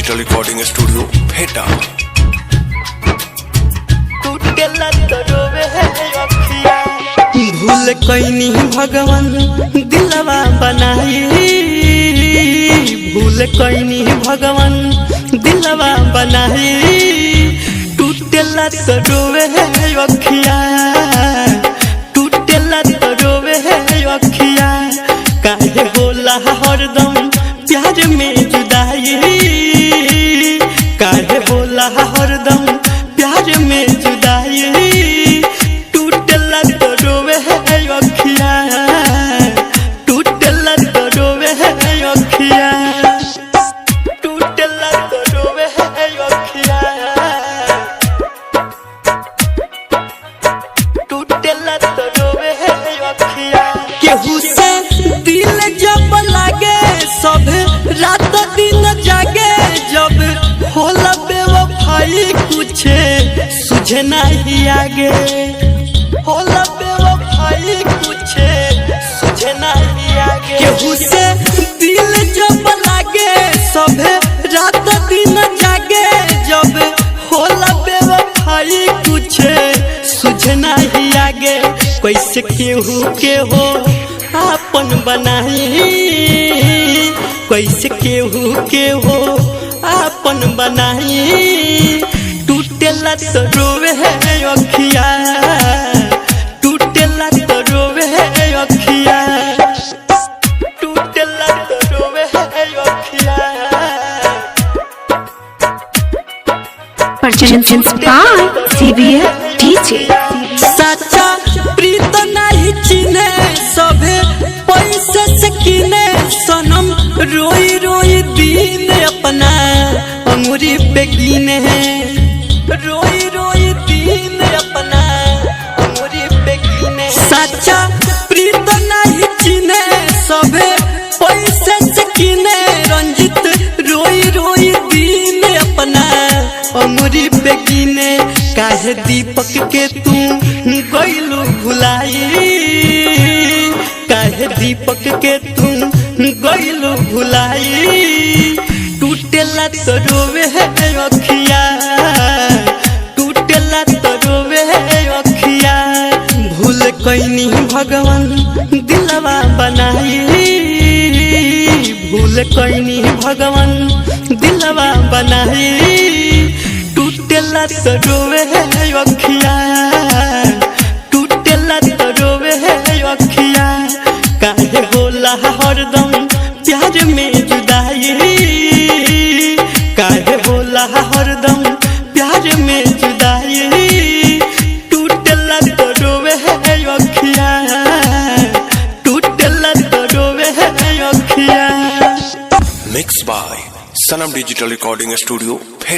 Digital recording studio भेटा। भूल कैनी भगवान दिलवा बनाई, भूल कैनी भगवान दिलवा बनाई, टूटेला तो रोवे है अखिया, टूटेला तो रोवे है अखिया। काहे होला हरदम प्यार में जुदाई, काहे होला हरदम प्यार में जुदाई, टूटेला तो रोवे है अखिया, टूटेला तो रोवे है अखिया, टूटेला तो रोवे है अखिया, टूटेला तो रोवे है अखिया। केहू से दिल जब लागे सब रात दिन जागे, जब होला बेवफाई कुछ सुझे नहीं आगे, होला बेवफाई कुछ सुझे नहीं आगे। केहू से दिल जब लागे सब रात दिन जागे, जब होला बेवफाई कुछ सुझे नहीं आगे। कैसे केहू के हो आपन बनाई, कैसे केहू के हो आपन बनाई, टूटेला तो रोवे है अखिया, टूटेला तो रोवे है अखिया, टूटेला तो रोवे है अखिया। Purchased by CBF DJ। सच्चा प्रीत नहीं चिन्हे सभे पैसे से किने, सनम रोई रोई दिन अपना अंगूरी पे गिने, रोई रोई दिन अपना अंगूरी पे गिने। सच्चा प्रीत नहीं चिन्हे सभे पैसे से किने, रंजित रोई रोई दिन अपना अंगूरी पे गिने। काहे दीपक के तू गइलू भुलाई, काहे दीपक के तू गइलू भुलाई, टूटेला तो रोवे है अखिया, टूटेला तो रोवे है अखिया। भूल कैनी भगवान दिलवा बनाई, भूल कैनी भगवान दिलवा बनाई, टूटेला तो रोवे है अखिया, टूटेला तो रोवे है अखिया। काहे होला हरदम प्यार में जुदाई, काहे होला हरदम प्यार में जुदाई, टूटेला तो रोवे है अखिया, टूटेला तो रोवे है अखिया। मिक्स बाय सनम डिजिटल रिकॉर्डिंग स्टूडियो भेटा।